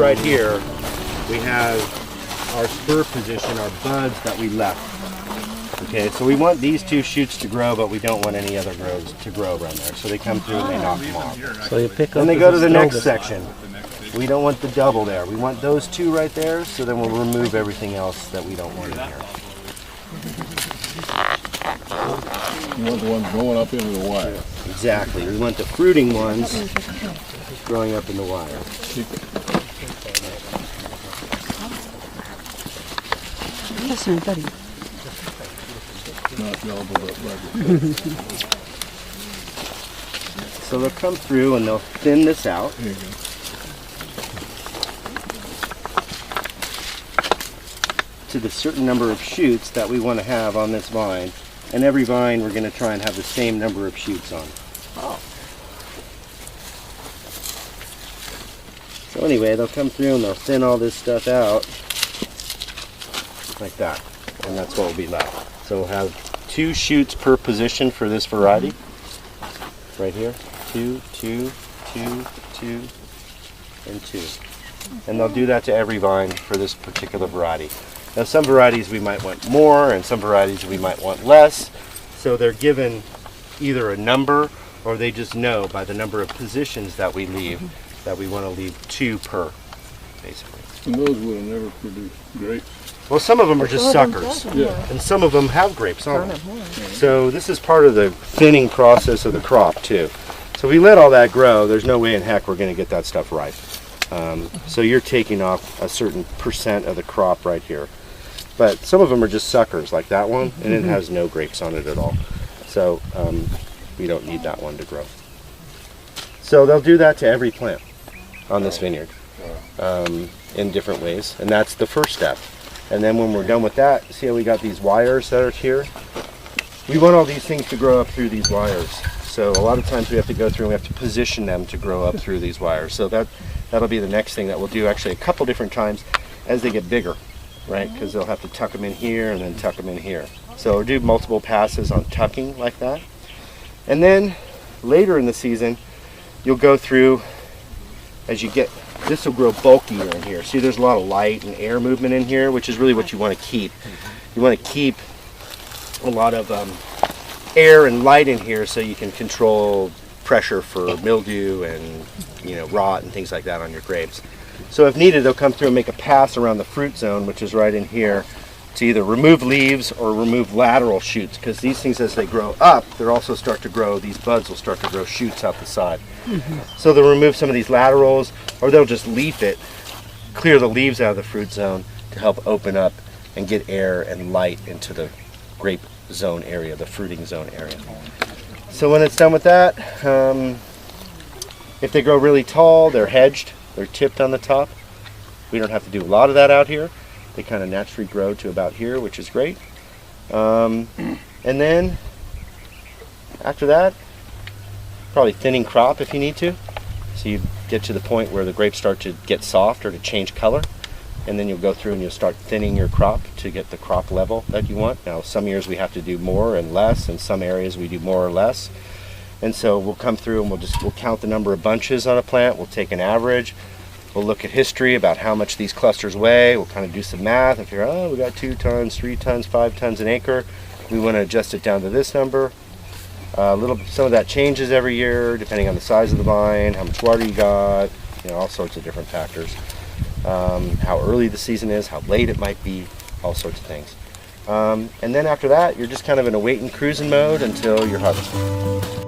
right here, we have our spur position, our buds that we left. Okay, so we want these 2 shoots to grow, but we don't want any other grows to grow around there. So they come through and they knock them off. So you pick up. Then they go to the next section. We don't want the double there. We want those 2 right there, so then we'll remove everything else that we don't want in here. You want the ones going up into the wire. Exactly. We want the fruiting ones growing up in the wire. Listen, buddy. Not gobbled up like So they'll come through and they'll thin this out. There you go. To the certain number of shoots that we want to have on this vine. And every vine we're going to try and have the same number of shoots on. Oh. So anyway, they'll come through and they'll thin all this stuff out like that. And that's what will be left. So we'll have 2 shoots per position for this variety. Right here. 2, 2, 2, 2, and 2. And they'll do that to every vine for this particular variety. Now some varieties we might want more and some varieties we might want less. So they're given either a number or they just know by the number of positions that we leave that we want to leave 2 per, basically. And those would have never produced grapes. Well, some of them are just suckers. Yeah. And some of them have grapes on them. So this is part of the thinning process of the crop too. So if we let all that grow, there's no way in heck we're going to get that stuff ripe. So you're taking off a certain percent of the crop right here. But some of them are just suckers, like that one, and it has no grapes on it at all. So we don't need that one to grow. So they'll do that to every plant on this vineyard in different ways, and that's the first step. And then when we're done with that, see how we got these wires that are here? We want all these things to grow up through these wires. So a lot of times we have to go through and we have to position them to grow up through these wires. So that'll be the next thing that we'll do actually a couple different times as they get bigger, right? Because they'll have to tuck them in here and then tuck them in here. So we'll do multiple passes on tucking like that. And then later in the season, you'll go through as you get, this will grow bulkier in here. See, there's a lot of light and air movement in here, which is really what you want to keep. You want to keep a lot of air and light in here so you can control pressure for mildew and rot and things like that on your grapes. So if needed, they'll come through and make a pass around the fruit zone, which is right in here, to either remove leaves or remove lateral shoots, because these things, as they grow up, they'll also start to grow, these buds will start to grow shoots out the side. So they'll remove some of these laterals, or they'll just leaf it, clear the leaves out of the fruit zone to help open up and get air and light into the grape zone area, the fruiting zone area. So when it's done with that, if they grow really tall, they're hedged, they're tipped on the top. We don't have to do a lot of that out here. They kind of naturally grow to about here, which is great. And then after that, probably thinning crop if you need to. So you get to the point where the grapes start to get soft or to change color. And then you'll go through and you'll start thinning your crop to get the crop level that you want. Now some years we have to do more and less, and some areas we do more or less. And so we'll come through and we'll count the number of bunches on a plant. We'll take an average. We'll look at history about how much these clusters weigh. We'll kind of do some math and figure, oh, we got 2 tons, 3 tons, 5 tons an acre. We want to adjust it down to this number. Some of that changes every year depending on the size of the vine, how much water you got, all sorts of different factors. How early the season is, how late it might be, all sorts of things. And then after that, you're just kind of in a wait and cruising mode until you're harvesting.